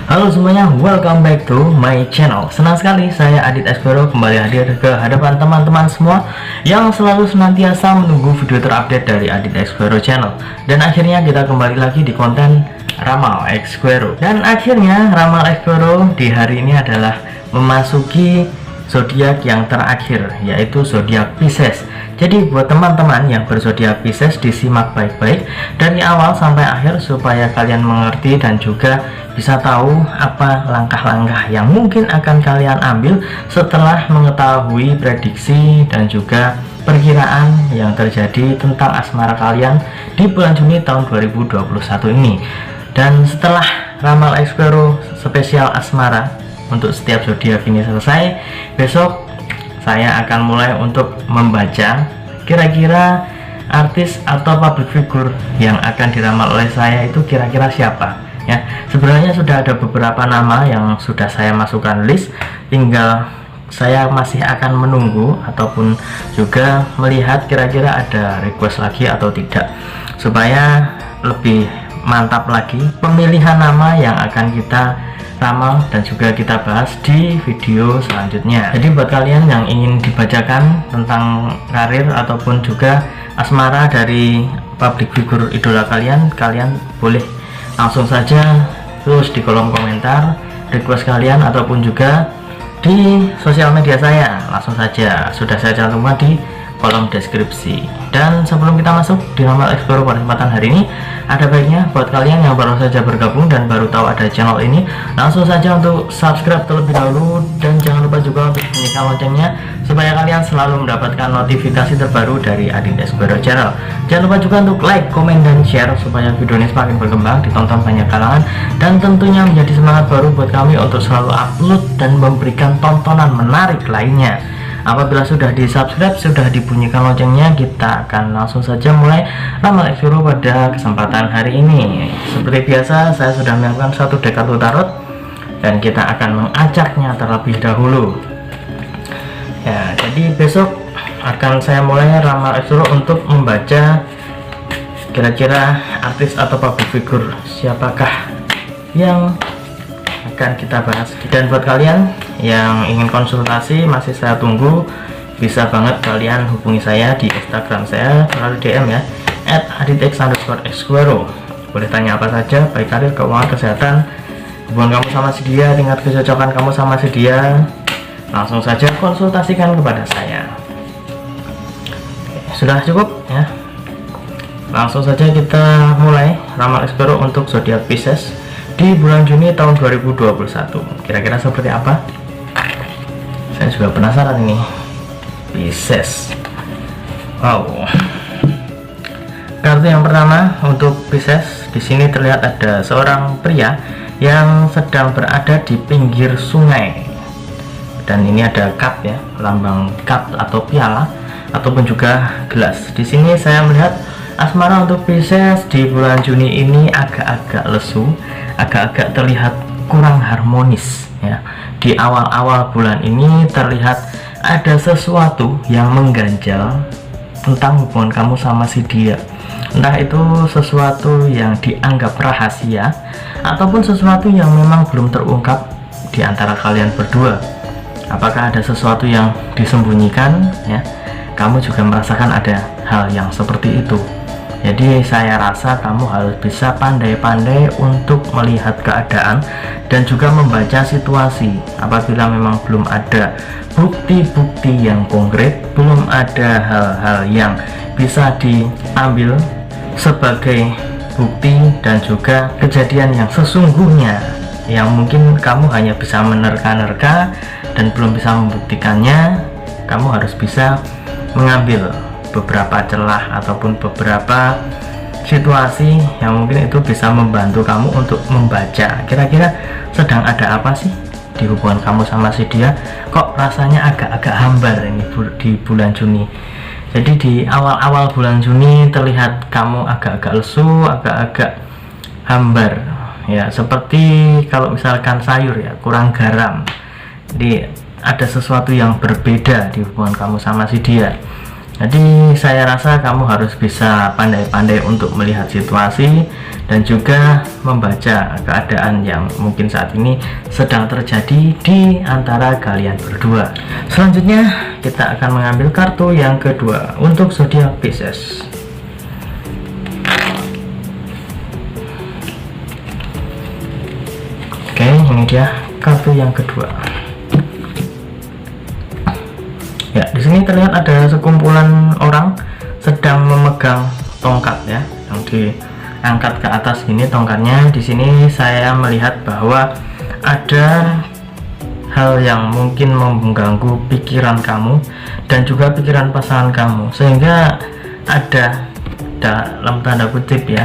Halo semuanya, welcome back to my channel. Senang sekali saya Adit Esquero kembali hadir ke hadapan teman-teman semua yang selalu senantiasa menunggu video terupdate dari Adit Esquero channel. Dan akhirnya kita kembali lagi di konten Ramal Esquero. Dan akhirnya Ramal Esquero di hari ini adalah memasuki zodiak yang terakhir, yaitu zodiak Pisces. Jadi buat teman-teman yang berzodiak Pisces, disimak baik-baik dari awal sampai akhir supaya kalian mengerti dan juga bisa tahu apa langkah-langkah yang mungkin akan kalian ambil setelah mengetahui prediksi dan juga perkiraan yang terjadi tentang asmara kalian di bulan Juni tahun 2021 ini. Dan setelah Ramal Esquero spesial asmara untuk setiap zodiak ini selesai, besok saya akan mulai untuk membaca kira-kira artis atau public figure yang akan diramal oleh saya itu kira-kira siapa ya. Sebenarnya sudah ada beberapa nama yang sudah saya masukkan list, tinggal saya masih akan menunggu ataupun juga melihat kira-kira ada request lagi atau tidak, supaya lebih mantap lagi pemilihan nama yang akan kita ramal dan juga kita bahas di video selanjutnya. Jadi buat kalian yang ingin dibacakan tentang karir ataupun juga asmara dari public figure idola kalian, kalian boleh langsung saja terus di kolom komentar request kalian ataupun juga di sosial media saya, langsung saja sudah saya cantumkan di kolom deskripsi. Dan sebelum kita masuk di Ramal Esquero pada kesempatan hari ini, ada baiknya buat kalian yang baru saja bergabung dan baru tahu ada channel ini, langsung saja untuk subscribe terlebih dahulu, dan jangan lupa juga untuk bunyikan loncengnya supaya kalian selalu mendapatkan notifikasi terbaru dari Adit Esquero channel. Jangan lupa juga untuk like, komen, dan share supaya video ini semakin berkembang, ditonton banyak kalangan, dan tentunya menjadi semangat baru buat kami untuk selalu upload dan memberikan tontonan menarik lainnya. Apabila sudah di subscribe, sudah dibunyikan loncengnya, kita akan langsung saja mulai Ramal Esquero pada kesempatan hari ini. Seperti biasa, saya sudah menyiapkan satu deck kartu tarot dan kita akan mengacaknya terlebih dahulu ya. Jadi besok akan saya mulai Ramal Esquero untuk membaca kira-kira artis atau public figure siapakah yang akan kita bahas. Dan buat kalian yang ingin konsultasi, masih saya tunggu, bisa banget kalian hubungi saya di Instagram saya melalui DM ya, @aditex_esquero. Boleh tanya apa saja, baik karir, keuangan, kesehatan, hubungan kamu sama si dia, tingkat kecocokan kamu sama si dia, langsung saja konsultasikan kepada saya. Sudah cukup ya, langsung saja kita mulai Ramal Esquero untuk zodiak Pisces di bulan Juni tahun 2021. Kira-kira seperti apa? Saya juga penasaran ini. Pisces. Wow. Kartu yang pertama untuk Pisces, di sini terlihat ada seorang pria yang sedang berada di pinggir sungai. Dan ini ada cup ya, lambang cup atau piala ataupun juga gelas. Di sini saya melihat asmara untuk Pisces di bulan Juni ini agak-agak lesu, agak-agak terlihat kurang harmonis ya. Di awal-awal bulan ini terlihat ada sesuatu yang mengganjal tentang hubungan kamu sama si dia. Entah itu sesuatu yang dianggap rahasia ataupun sesuatu yang memang belum terungkap di antara kalian berdua. Apakah ada sesuatu yang disembunyikan ya? Kamu juga merasakan ada hal yang seperti itu. Jadi saya rasa kamu harus bisa pandai-pandai untuk melihat keadaan dan juga membaca situasi. Apabila memang belum ada bukti-bukti yang konkret, belum ada hal-hal yang bisa diambil sebagai bukti dan juga kejadian yang sesungguhnya, yang mungkin kamu hanya bisa menerka-nerka dan belum bisa membuktikannya, kamu harus bisa mengambil beberapa celah ataupun beberapa situasi yang mungkin itu bisa membantu kamu untuk membaca kira-kira sedang ada apa sih di hubungan kamu sama si dia. Kok rasanya agak-agak hambar ini di bulan Juni. Jadi di awal-awal bulan Juni terlihat kamu agak-agak lesu, agak-agak hambar ya, seperti kalau misalkan sayur ya kurang garam. Jadi ada sesuatu yang berbeda di hubungan kamu sama si dia. Jadi saya rasa kamu harus bisa pandai-pandai untuk melihat situasi dan juga membaca keadaan yang mungkin saat ini sedang terjadi di antara kalian berdua. Selanjutnya kita akan mengambil kartu yang kedua untuk zodiak Pisces. Oke, ini dia kartu yang kedua. Ya, di sini terlihat ada sekumpulan orang sedang memegang tongkat ya, yang diangkat ke atas ini tongkatnya. Di sini saya melihat bahwa ada hal yang mungkin mengganggu pikiran kamu dan juga pikiran pasangan kamu, sehingga ada dalam tanda kutip ya,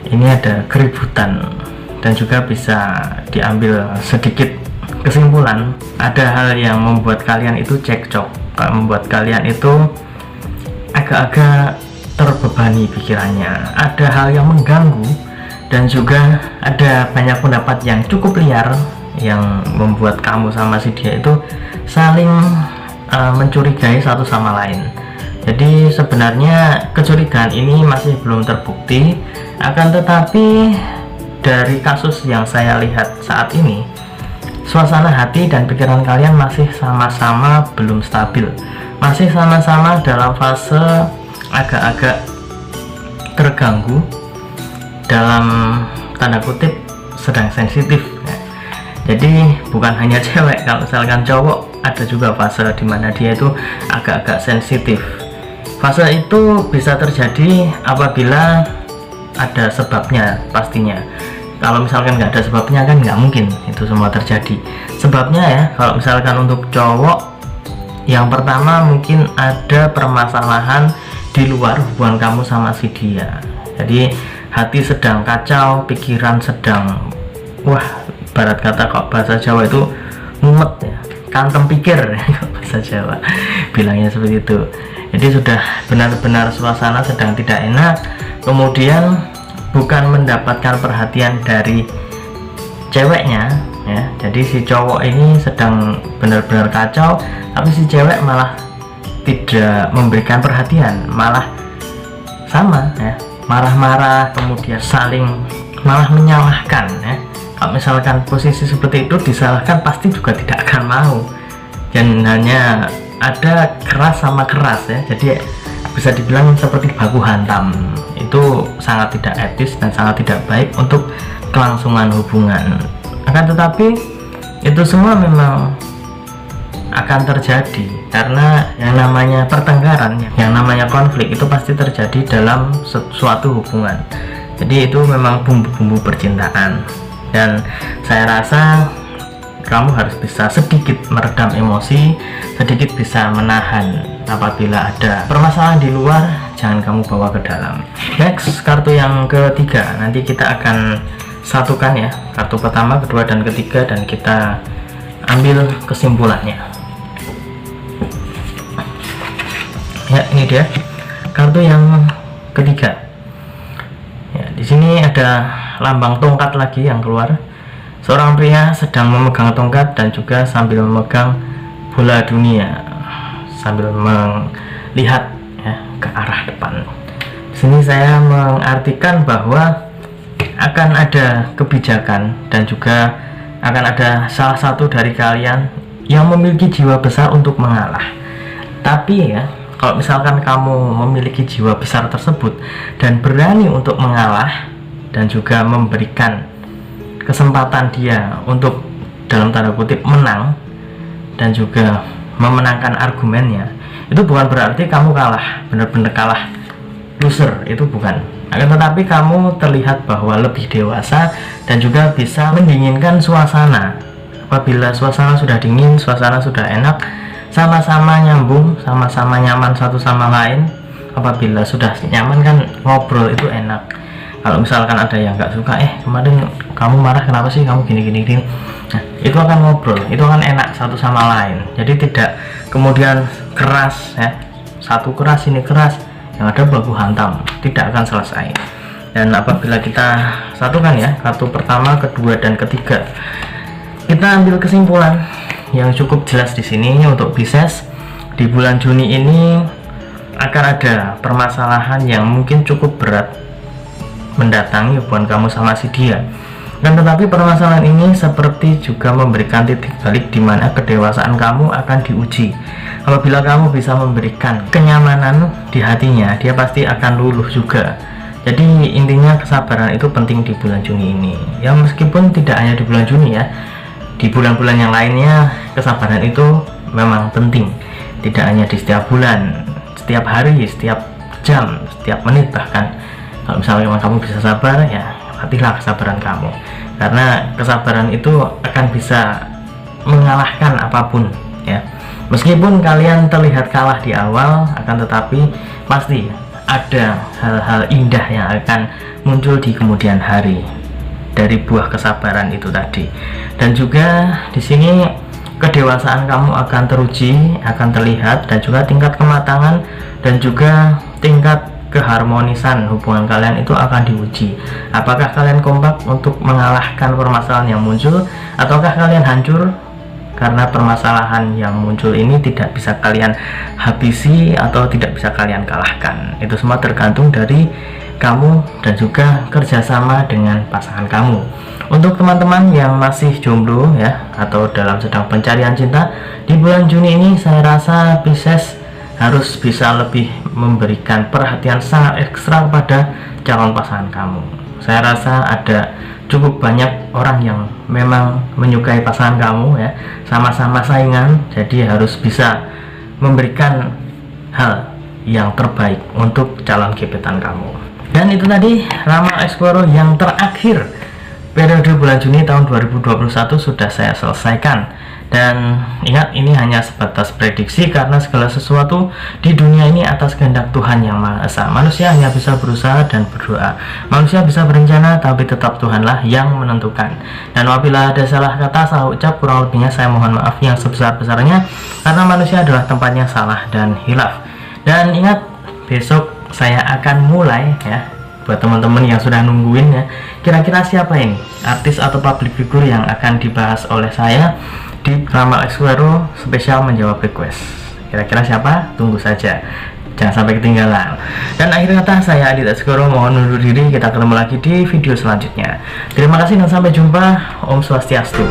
ini ada keributan dan juga bisa diambil sedikit kesimpulan, ada hal yang membuat kalian itu cekcok, membuat kalian itu agak-agak terbebani pikirannya, ada hal yang mengganggu dan juga ada banyak pendapat yang cukup liar yang membuat kamu sama si dia itu saling mencurigai satu sama lain. Jadi sebenarnya kecurigaan ini masih belum terbukti, akan tetapi dari kasus yang saya lihat saat ini, suasana hati dan pikiran kalian masih sama-sama belum stabil, masih sama-sama dalam fase agak-agak terganggu, dalam tanda kutip sedang sensitif ya. Jadi bukan hanya cewek, kalau misalkan cowok ada juga fase dimana dia itu agak-agak sensitif. Fase itu bisa terjadi apabila ada sebabnya pastinya. Kalau misalkan nggak ada sebabnya kan nggak mungkin itu semua terjadi. Sebabnya ya, kalau misalkan untuk cowok, yang pertama mungkin ada permasalahan di luar hubungan kamu sama si dia. Jadi hati sedang kacau, pikiran sedang barat kata kok bahasa Jawa itu mumet ya, kantem pikir bahasa Jawa bilangnya seperti itu. Jadi sudah benar-benar suasana sedang tidak enak, kemudian bukan mendapatkan perhatian dari ceweknya ya. Jadi si cowok ini sedang benar-benar kacau, tapi si cewek malah tidak memberikan perhatian, malah sama ya, marah-marah, kemudian saling malah menyalahkan ya. Kalau misalkan posisi seperti itu disalahkan, pasti juga tidak akan mau, dan hanya ada keras sama keras ya. Jadi bisa dibilang seperti baku hantam. Itu sangat tidak etis dan sangat tidak baik untuk kelangsungan hubungan. Akan tetapi itu semua memang akan terjadi karena yang namanya pertengkaran, yang namanya konflik itu pasti terjadi dalam suatu hubungan. Jadi itu memang bumbu-bumbu percintaan, dan saya rasa kamu harus bisa sedikit meredam emosi, sedikit bisa menahan apabila ada permasalahan di luar, jangan kamu bawa ke dalam. Next, kartu yang ketiga, nanti kita akan satukan ya, kartu pertama, kedua, dan ketiga, dan kita ambil kesimpulannya. Ya, ini dia kartu yang ketiga. Ya, di sini ada lambang tongkat lagi yang keluar. Seorang pria sedang memegang tongkat dan juga sambil memegang bola dunia, sambil melihat ya, ke arah depan. Di sini saya mengartikan bahwa akan ada kebijakan dan juga akan ada salah satu dari kalian yang memiliki jiwa besar untuk mengalah. Tapi ya, kalau misalkan kamu memiliki jiwa besar tersebut dan berani untuk mengalah dan juga memberikan kesempatan dia untuk dalam tanda kutip menang dan juga memenangkan argumennya, itu bukan berarti kamu kalah, benar-benar kalah, loser, itu bukan. Akan tetapi kamu terlihat bahwa lebih dewasa dan juga bisa mendinginkan suasana. Apabila suasana sudah dingin, suasana sudah enak, sama-sama nyambung, sama-sama nyaman satu sama lain. Apabila sudah nyaman kan ngobrol itu enak. Kalau misalkan ada yang nggak suka, kemarin kamu marah kenapa sih, kamu gini, nah itu akan ngobrol, itu akan enak satu sama lain. Jadi tidak kemudian keras ya, satu keras ini keras, yang ada baku hantam, tidak akan selesai. Dan apabila kita satukan ya, kartu pertama, kedua, dan ketiga, kita ambil kesimpulan yang cukup jelas di sini untuk Pisces di bulan Juni ini. akan ada permasalahan yang mungkin cukup berat mendatangi hubungan kamu sama si dia. Dan tetapi permasalahan ini seperti juga memberikan titik balik di mana kedewasaan kamu akan diuji. Apabila kamu bisa memberikan kenyamanan di hatinya, dia pasti akan luluh juga. Jadi intinya kesabaran itu penting di bulan Juni ini. Ya meskipun tidak hanya di bulan Juni ya, di bulan-bulan yang lainnya kesabaran itu memang penting. Tidak hanya di setiap bulan, setiap hari, setiap jam, setiap menit bahkan. Kalau misalnya kamu bisa sabar, ya latihlah kesabaran kamu, karena kesabaran itu akan bisa mengalahkan apapun ya. Meskipun kalian terlihat kalah di awal, akan tetapi pasti ada hal-hal indah yang akan muncul di kemudian hari dari buah kesabaran itu tadi. Dan juga di sini kedewasaan kamu akan teruji, akan terlihat, dan juga tingkat kematangan dan juga tingkat keharmonisan hubungan kalian itu akan diuji. Apakah kalian kompak untuk mengalahkan permasalahan yang muncul, ataukah kalian hancur karena permasalahan yang muncul ini tidak bisa kalian habisi atau tidak bisa kalian kalahkan. Itu semua tergantung dari kamu dan juga kerjasama dengan pasangan kamu. Untuk teman-teman yang masih jomblo ya, atau dalam sedang pencarian cinta di bulan Juni ini, saya rasa Pisces harus bisa lebih memberikan perhatian sangat ekstra kepada calon pasangan kamu. Saya rasa ada cukup banyak orang yang memang menyukai pasangan kamu ya, sama-sama saingan, jadi harus bisa memberikan hal yang terbaik untuk calon gebetan kamu. Dan itu tadi Ramalan Esquero yang terakhir periode bulan Juni tahun 2021 sudah saya selesaikan. Dan ingat, ini hanya sebatas prediksi karena segala sesuatu di dunia ini atas kehendak Tuhan Yang Maha Esa. Manusia hanya bisa berusaha dan berdoa. Manusia bisa berencana, tapi tetap Tuhanlah yang menentukan. Dan apabila ada salah kata, salah ucap, kurang lebihnya saya mohon maaf yang sebesar-besarnya, karena manusia adalah tempatnya salah dan hilaf. Dan ingat, besok saya akan mulai ya, buat teman-teman yang sudah nungguin ya, kira-kira siapa ini artis atau public figure yang akan dibahas oleh saya di Ramalan Esquero spesial menjawab request. Kira-kira siapa? Tunggu saja, jangan sampai ketinggalan. Dan akhir kata, saya Adit Esquero mohon undur diri. Kita ketemu lagi di video selanjutnya. Terima kasih dan sampai jumpa. Om Swastiastu.